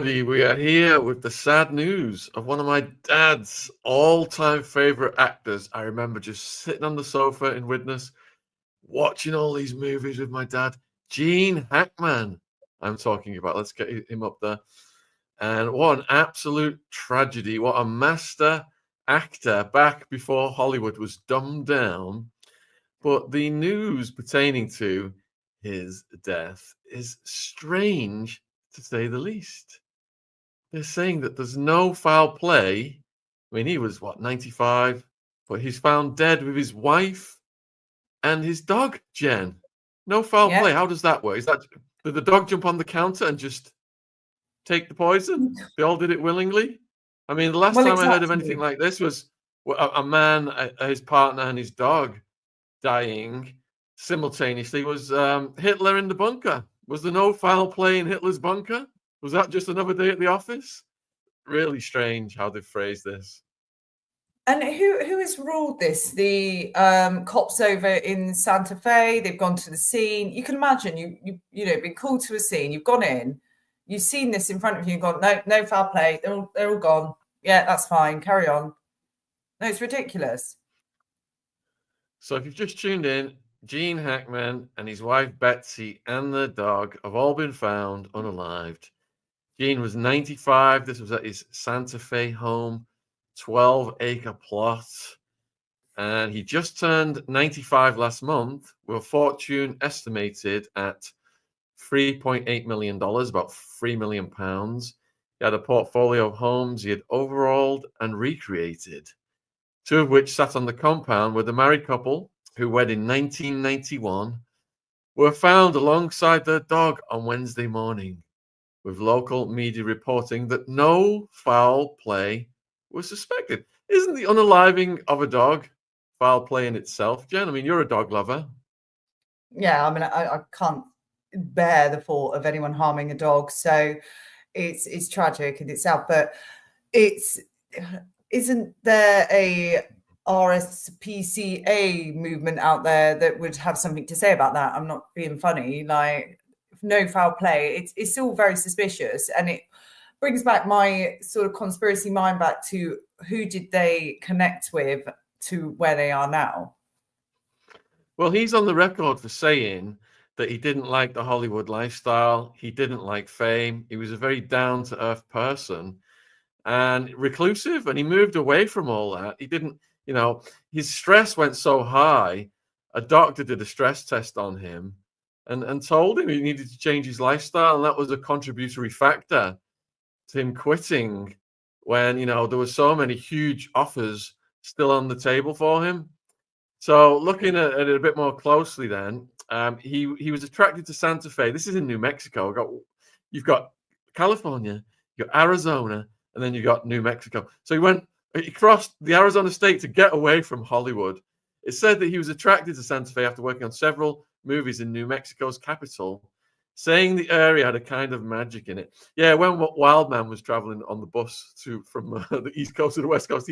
We are here with the sad news of one of my dad's all-time favorite actors. I remember just sitting on the sofa in Widnes, watching all these movies with my dad. Gene Hackman, I'm talking about. Let's get him up there. And what an absolute tragedy. What a master actor back before Hollywood was dumbed down. But the news pertaining to his death is strange, to say the least. They're saying that there's no foul play. I mean, he was, 95? But he's found dead with his wife and his dog, Jen. No foul play. How does that work? Did the dog jump on the counter and just take the poison? They all did it willingly? I mean, the last time I heard of anything like this was a man, his partner, and his dog dying simultaneously was Hitler in the bunker. Was there no foul play in Hitler's bunker? Was that just another day at the office? Really strange how they've phrased this. And who has ruled this? The cops over in Santa Fe, they've gone to the scene. You can imagine you been called to a scene, you've gone in, you've seen this in front of you and gone, no foul play, they're all gone. Yeah, that's fine, carry on. No, it's ridiculous. So if you've just tuned in, Gene Hackman and his wife Betsy and the dog have all been found unalived. Gene was 95. This was at his Santa Fe home, 12-acre plot. And he just turned 95 last month, with a fortune estimated at $3.8 million, about £3 million. He had a portfolio of homes he had overhauled and recreated, two of which sat on the compound where the married couple, who wed in 1991, were found alongside their dog on Wednesday morning, with local media reporting that no foul play was suspected. Isn't the unaliving of a dog foul play in itself, Jen? I mean, you're a dog lover. Yeah, I mean, I can't bear the thought of anyone harming a dog, so it's tragic in itself. But isn't there a RSPCA movement out there that would have something to say about that? I'm not being funny. Like, no foul play, it's still very suspicious, and it brings back my sort of conspiracy mind back to who did they connect with to where they are now. Well, he's on the record for saying that he didn't like the Hollywood lifestyle. He didn't like fame. He was a very down-to-earth person and reclusive, and he moved away from all that. He didn't, his stress went so high, a doctor did a stress test on him and told him he needed to change his lifestyle, and that was a contributory factor to him quitting when, there were so many huge offers still on the table for him. So looking at it a bit more closely then, he was attracted to Santa Fe. This is in New Mexico. You've got California, you've got Arizona, and then you got New Mexico. So he crossed the Arizona state to get away from Hollywood. It said that he was attracted to Santa Fe after working on several movies in New Mexico's capital, saying the area had a kind of magic in it. Yeah, when Wildman was traveling on the bus from the East Coast to the West Coast,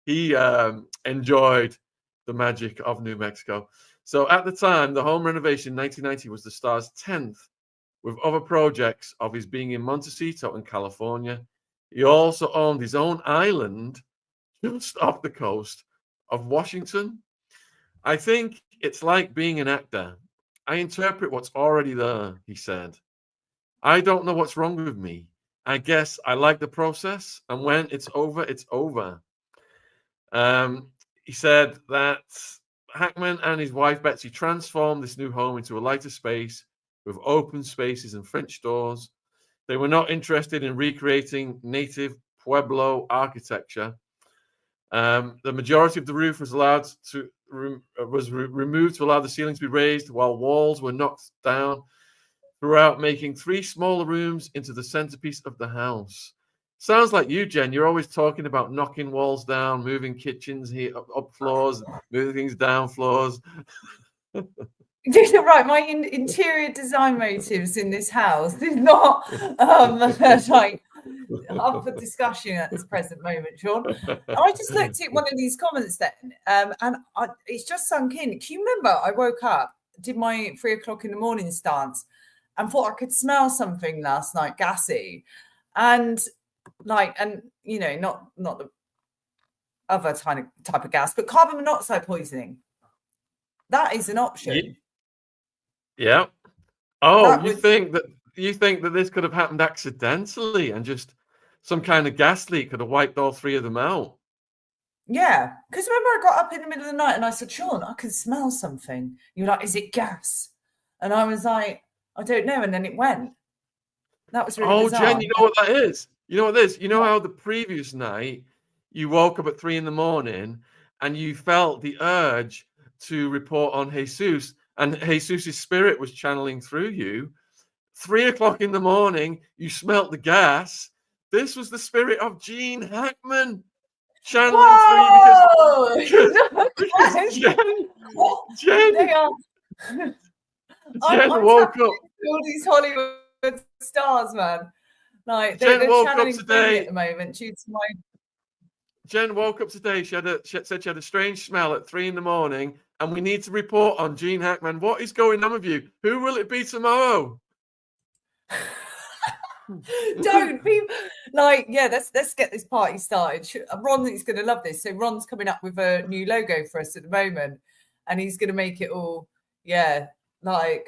he enjoyed the magic of New Mexico. So at the time, the home renovation in 1990 was the star's 10th, with other projects of his being in Montecito in California. He also owned his own island just off the coast of Washington. I think it's like being an actor. I interpret what's already there, he said. I don't know what's wrong with me. I guess I like the process, and when it's over, it's over. He said that Hackman and his wife Betsy transformed this new home into a lighter space with open spaces and French doors. They were not interested in recreating native Pueblo architecture. The majority of the roof was removed to allow the ceiling to be raised, while walls were knocked down throughout, making 3 smaller rooms into the centerpiece of the house. Sounds like you, Jen. You're always talking about knocking walls down, moving kitchens here up floors, moving things down floors. You're right. My interior design motives in this house is not like up for discussion at this present moment, Shaun. I just looked at one of these comments then, and it's just sunk in. Do you remember I woke up, did my 3 o'clock in the morning stance, and thought I could smell something last night, gassy. And like, and you know, not the other type of gas, but carbon monoxide poisoning. That is an option. Yeah. Oh, That you would, think that this could have happened accidentally and just some kind of gas leak could have wiped all three of them out? yeah. Because remember, I got up in the middle of the night and I said, Shaun, I can smell something. You're like, is it gas? And I was like, I don't know. And then it went. That was really bizarre. Jen, you know what that is? You know what this? You know how the previous night you woke up at 3 a.m. and you felt the urge to report on Jesus, and Jesus's spirit was channeling through you. 3 o'clock in the morning, you smelt the gas. This was the spirit of Gene Hackman channeling through you because Jen woke up. All these Hollywood stars, man. Like Jen woke up channeling through me today. at the moment due to my. Jen woke up today. She said she had a strange smell at 3 a.m, and we need to report on Gene Hackman. What is going on with you? Who will it be tomorrow? Don't people like, yeah, let's get this party started. Ron is going to love this. So Ron's coming up with a new logo for us at the moment, and he's going to make it all, yeah, like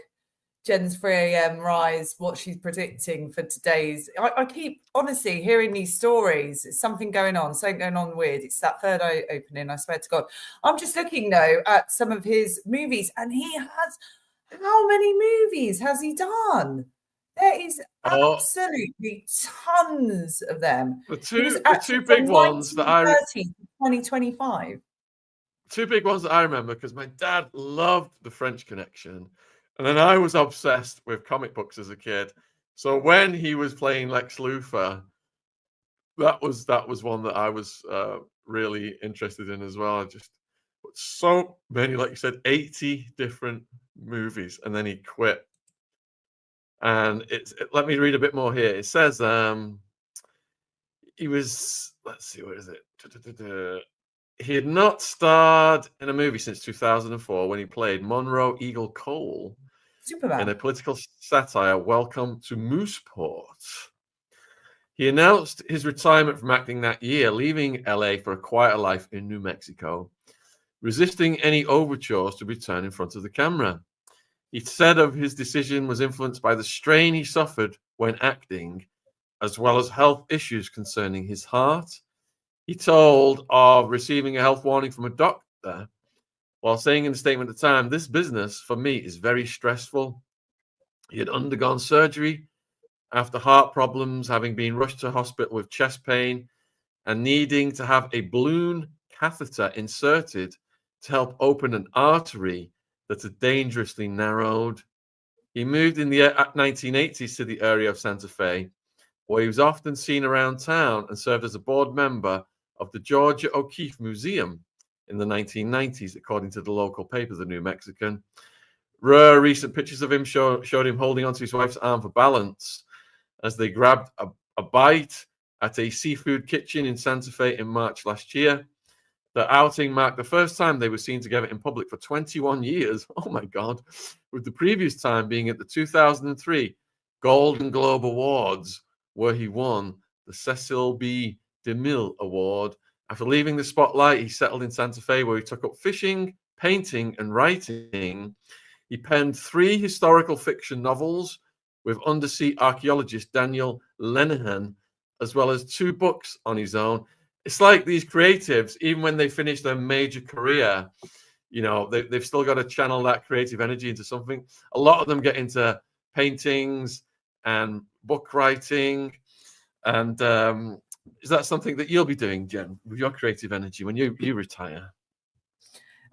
Jen's 3 a.m. rise, what she's predicting for today's. I keep honestly hearing these stories. It's something going on weird. It's that third eye opening, I swear to God. I'm just looking though at some of his movies, and he has, how many movies has he done? There is absolutely tons of them. The two big ones that I 2025. Two big ones that I remember, because my dad loved The French Connection, and then I was obsessed with comic books as a kid. So when he was playing Lex Luthor, that was one that I was really interested in as well. Just so many, like you said, 80 different movies, and then he quit. And let me read a bit more here. It says he was, let's see, what is it? He had not starred in a movie since 2004 when he played Monroe Eagle Cole Superman in a political satire, Welcome to Mooseport. He announced his retirement from acting that year, leaving LA for a quieter life in New Mexico, resisting any overtures to return in front of the camera. He said of his decision was influenced by the strain he suffered when acting, as well as health issues concerning his heart. He told of receiving a health warning from a doctor while saying in a statement at the time, "This business for me is very stressful." He had undergone surgery after heart problems, having been rushed to hospital with chest pain and needing to have a balloon catheter inserted to help open an artery that had dangerously narrowed. He moved in the 1980s to the area of Santa Fe, where he was often seen around town, and served as a board member of the Georgia O'Keeffe Museum in the 1990s, according to the local paper, The New Mexican. Rare recent pictures of him showed him holding onto his wife's arm for balance as they grabbed a bite at a seafood kitchen in Santa Fe in March last year. The outing marked the first time they were seen together in public for 21 years. Oh my God. With the previous time being at the 2003 Golden Globe Awards, where he won the Cecil B. DeMille Award. After leaving the spotlight, he settled in Santa Fe, where he took up fishing, painting, and writing. He penned 3 historical fiction novels with undersea archaeologist Daniel Lenihan, as well as 2 books on his own. It's like these creatives, even when they finish their major career, you know, they've still got to channel that creative energy into something. A lot of them get into paintings and book writing. And is that something that you'll be doing, Jen, with your creative energy when you retire?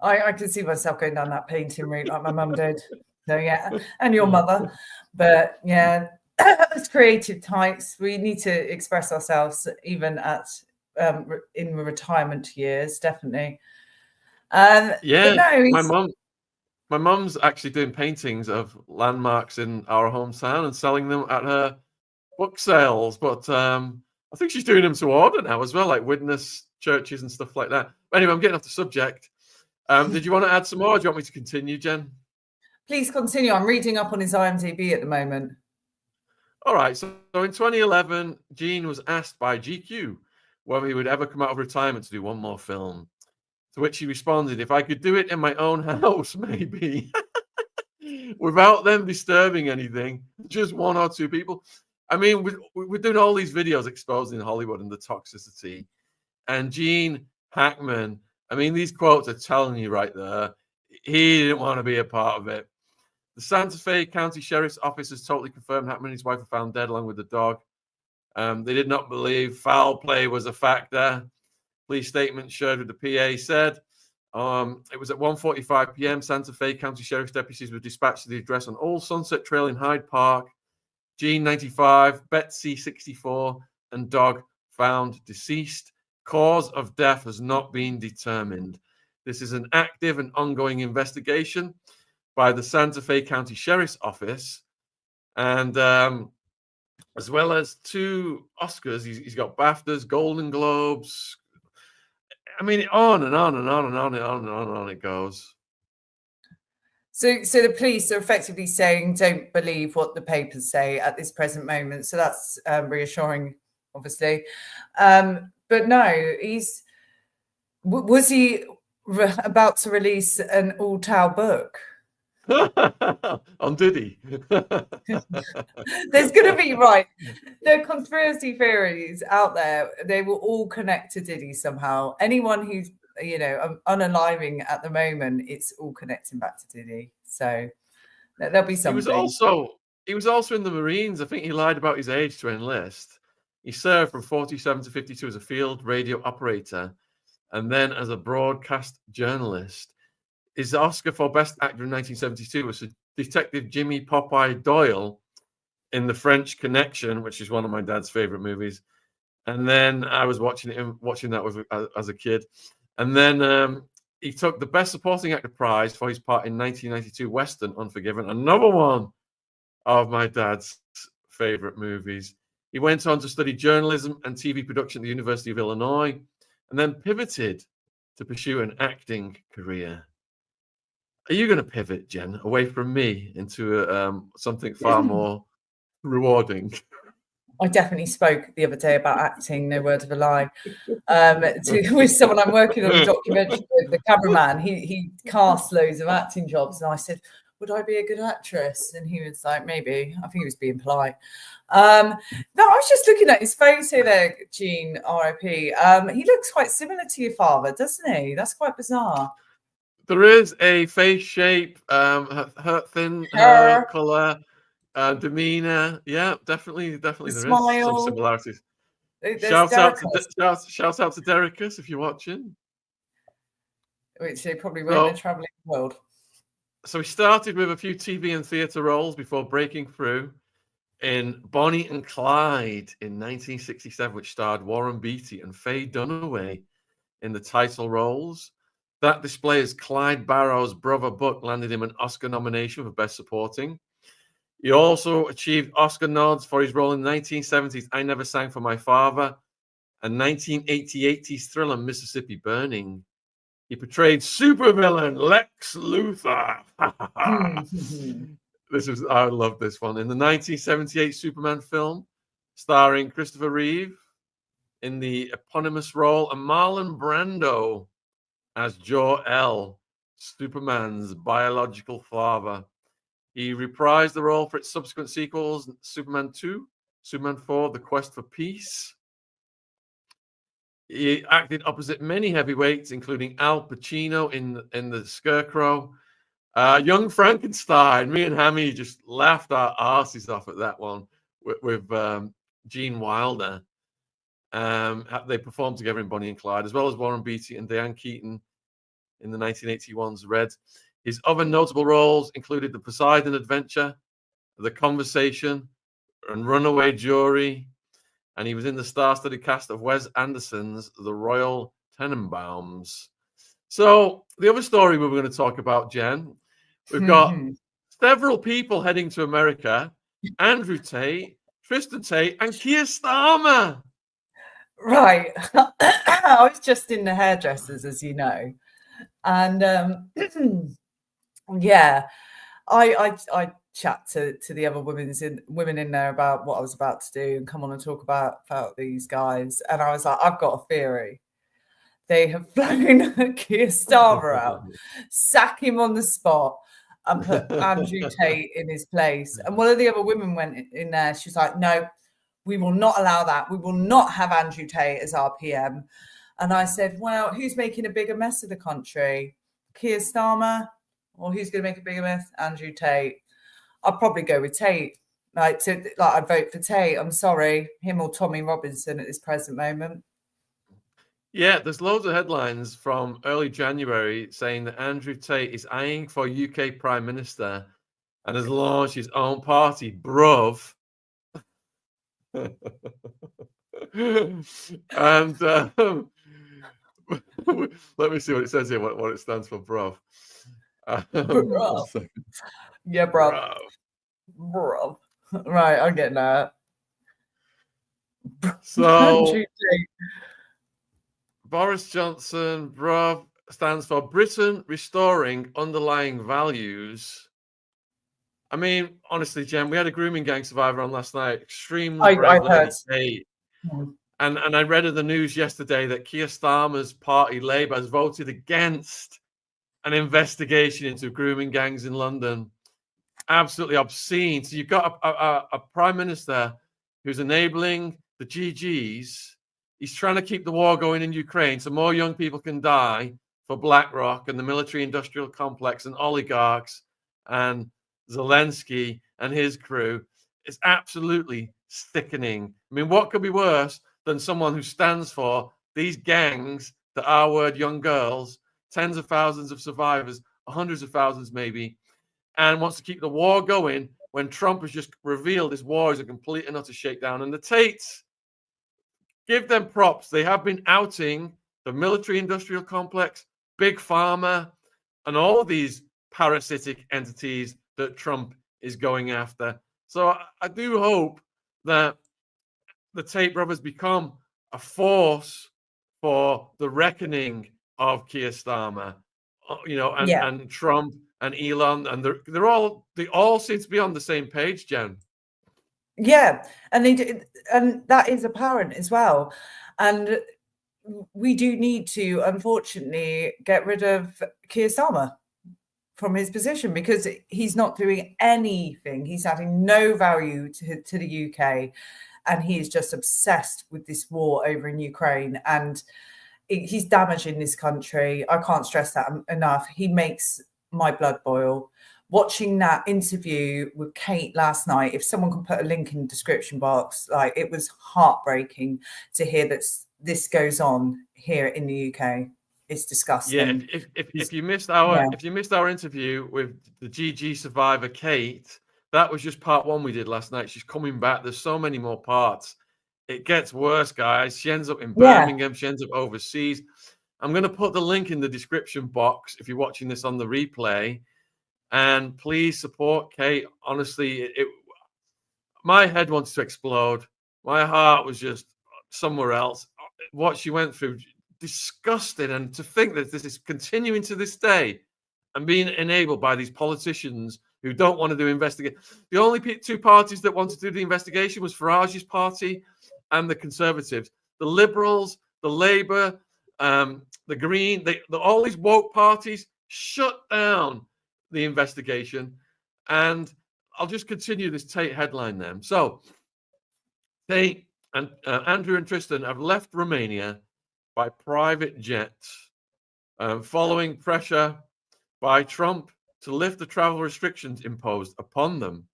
I can see myself going down that painting route like my mum did. So yeah, and your mother. But yeah, as creative types, we need to express ourselves even at in retirement years, definitely. Yeah, no, my mum's actually doing paintings of landmarks in our hometown and selling them at her book sales. But I think she's doing them to order now as well, like witness churches and stuff like that. But anyway, I'm getting off the subject. Did you want to add some more? Or do you want me to continue, Jen? Please continue. I'm reading up on his IMDb at the moment. All right. So in 2011, Gene was asked by GQ whether he would ever come out of retirement to do one more film. To which he responded, "If I could do it in my own house, maybe." Without them disturbing anything, just one or two people. I mean, we're doing all these videos exposing Hollywood and the toxicity. And Gene Hackman, I mean, these quotes are telling you right there, he didn't want to be a part of it. The Santa Fe County Sheriff's Office has totally confirmed Hackman and his wife were found dead along with the dog. They did not believe foul play was a factor. Police statement shared with the PA said, it was at 1:45 p.m. Santa Fe County Sheriff's deputies were dispatched to the address on Old Sunset Trail in Hyde Park. Gene 95, Betsy 64, and dog found deceased. Cause of death has not been determined. This is an active and ongoing investigation by the Santa Fe County Sheriff's Office, and as well as 2 Oscars. He's got BAFTAs, Golden Globes. I mean, on and on and on and on and on and on and on it goes. So the police are effectively saying, don't believe what the papers say at this present moment. So that's reassuring, obviously. But no, was he about to release an all-tau book? On Diddy. There's going to be, right, there are conspiracy theories out there. They will all connect to Diddy somehow. Anyone who's, you know, unaliving at the moment, it's all connecting back to Diddy. So there'll be something. He was also in the Marines. I think he lied about his age to enlist. He served from 47 to 52 as a field radio operator and then as a broadcast journalist. His Oscar for Best Actor in 1972 was Detective Jimmy Popeye Doyle in The French Connection, which is one of my dad's favorite movies. And then I was watching that as a kid. And then he took the Best Supporting Actor prize for his part in 1992 Western Unforgiven, another one of my dad's favorite movies. He went on to study journalism and TV production at the University of Illinois, and then pivoted to pursue an acting career. Are you going to pivot, Jen, away from me into something far more rewarding? I definitely spoke the other day about acting, no word of a lie, with someone I'm working on a documentary with, the cameraman. He cast loads of acting jobs, and I said, would I be a good actress? And he was like, maybe. I think he was being polite. No, I was just looking at his photo there, Gene, R.I.P. He looks quite similar to your father, doesn't he? That's quite bizarre. There is a face shape, her thin hair color, demeanor. Yeah, definitely there smile. is some similarities. Shout out to Derricus if you're watching. Which they probably won't. They're traveling the world. So he started with a few TV and theatre roles before breaking through in Bonnie and Clyde in 1967, which starred Warren Beatty and Faye Dunaway in the title roles. That display as Clyde Barrow's brother Buck landed him an Oscar nomination for Best Supporting. He also achieved Oscar nods for his role in the 1970s I Never Sang for My Father and 1980's thriller Mississippi Burning. He portrayed supervillain Lex Luthor. I love this one. In the 1978 Superman film, starring Christopher Reeve in the eponymous role, and Marlon Brando as Jor-El, Superman's biological father. He reprised the role for its subsequent sequels, Superman 2, Superman 4, The Quest for Peace. He acted opposite many heavyweights, including Al Pacino in The Scarecrow. Young Frankenstein. Me and Hammy just laughed our asses off at that one with Gene Wilder. They performed together in Bonnie and Clyde, as well as Warren Beatty and Diane Keaton in the 1981's Red. His other notable roles included The Poseidon Adventure, The Conversation, and Runaway Jury. And he was in the star-studded cast of Wes Anderson's The Royal Tenenbaums. So the other story we were going to talk about, Jen, we've got several people heading to America: Andrew Tate, Tristan Tate, and Keir Starmer. Right. I was just in the hairdressers, as you know. And yeah, I chat to the other women in there about what I was about to do and come on and talk about these guys. And I was like, I've got a theory. They have flown Keir Starmer out, sack him on the spot, and put Andrew Tate in his place. And one of the other women went in there. She's like, no, we will not allow that. We will not have Andrew Tate as our PM. And I said, well, who's making a bigger mess of the country? Keir Starmer? Or who's going to make a bigger mess? Andrew Tate. I'd probably go with Tate. I'd vote for Tate. I'm sorry, him or Tommy Robinson at this present moment. Yeah, there's loads of headlines from early January saying that Andrew Tate is eyeing for UK Prime Minister and has launched his own party, Bruv. And let me see what it says here, what it stands for, Bruv. Bruv. Yeah, bruv. Bruv. Right, I'm getting that. So Boris Johnson, bruv, stands for Britain Restoring Underlying Values. I mean, honestly, Jen, we had a grooming gang survivor on last night. Extremely brave lady, Tate. And I read in the news yesterday that Keir Starmer's party, Labour, has voted against an investigation into grooming gangs in London. Absolutely obscene. So you've got a prime minister who's enabling the GGs. He's trying to keep the war going in Ukraine so more young people can die for BlackRock and the military-industrial complex and oligarchs and Zelensky and his crew. It's absolutely sickening. I mean, what could be worse than someone who stands for these gangs that R-word young girls, tens of thousands of survivors, hundreds of thousands maybe, and wants to keep the war going when Trump has just revealed this war is a complete and utter shakedown. And the Tates, give them props. They have been outing the military-industrial complex, Big Pharma, and all of these parasitic entities that Trump is going after. So I do hope that the Tate brothers become a force for the reckoning of Keir Starmer, and Trump and Elon, and they all seem to be on the same page, Jen. Yeah, and that is apparent as well. And we do need to, unfortunately, get rid of Keir Starmer from his position because he's not doing anything. He's adding no value to the UK, and he is just obsessed with this war over in Ukraine, and he's damaging this country. I can't stress that enough. He makes my blood boil. Watching that interview with Kate last night, if someone can put a link in the description box, like, it was heartbreaking to hear that this goes on here in the UK. It's disgusting. Yeah, if you missed our interview with the GG survivor Kate, that was just part one we did last night. She's coming back. There's so many more parts. It gets worse, guys. She ends up in Birmingham. She ends up overseas. I'm going to put the link in the description box if you're watching this on the replay. And please support Kate. Honestly, my head wants to explode. My heart was just somewhere else. What she went through, disgusting. And to think that this is continuing to this day and being enabled by these politicians who don't want to do investigation. The only two parties that wanted to do the investigation was Farage's party and the Conservatives. The Liberals, the Labour, the Green, all these woke parties shut down the investigation. And I'll just continue this Tate headline then. So Tate and Andrew and Tristan have left Romania by private jet following pressure by Trump to lift the travel restrictions imposed upon them.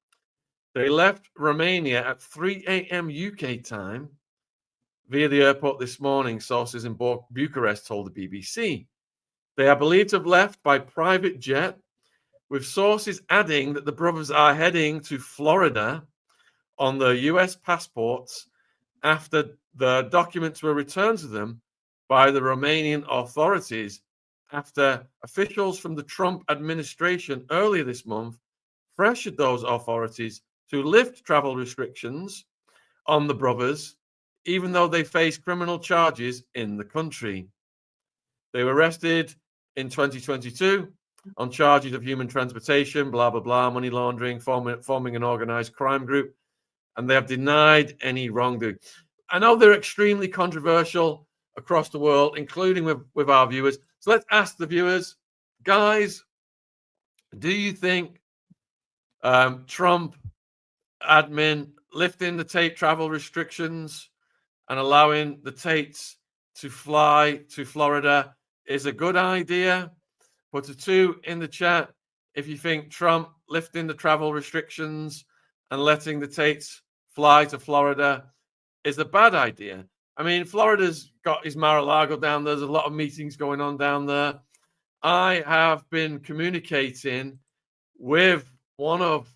They left Romania at 3 a.m. UK time via the airport this morning, sources in Bucharest told the BBC. They are believed to have left by private jet, with sources adding that the brothers are heading to Florida on the US passports after the documents were returned to them by the Romanian authorities, after officials from the Trump administration earlier this month pressured those authorities to lift travel restrictions on the brothers, even though they face criminal charges in the country. They were arrested in 2022 on charges of human transportation, blah, blah, blah, money laundering, forming an organized crime group, and they have denied any wrongdoing. I know they're extremely controversial across the world, including with our viewers. So let's ask the viewers, guys, do you think Trump admin lifting the Tate travel restrictions and allowing the Tates to fly to Florida is a good idea? Put a 2 in the chat if you think Trump lifting the travel restrictions and letting the Tates fly to Florida is a bad idea. I mean, Florida's got his Mar-a-Lago down there. There's a lot of meetings going on down there. I have been communicating with one of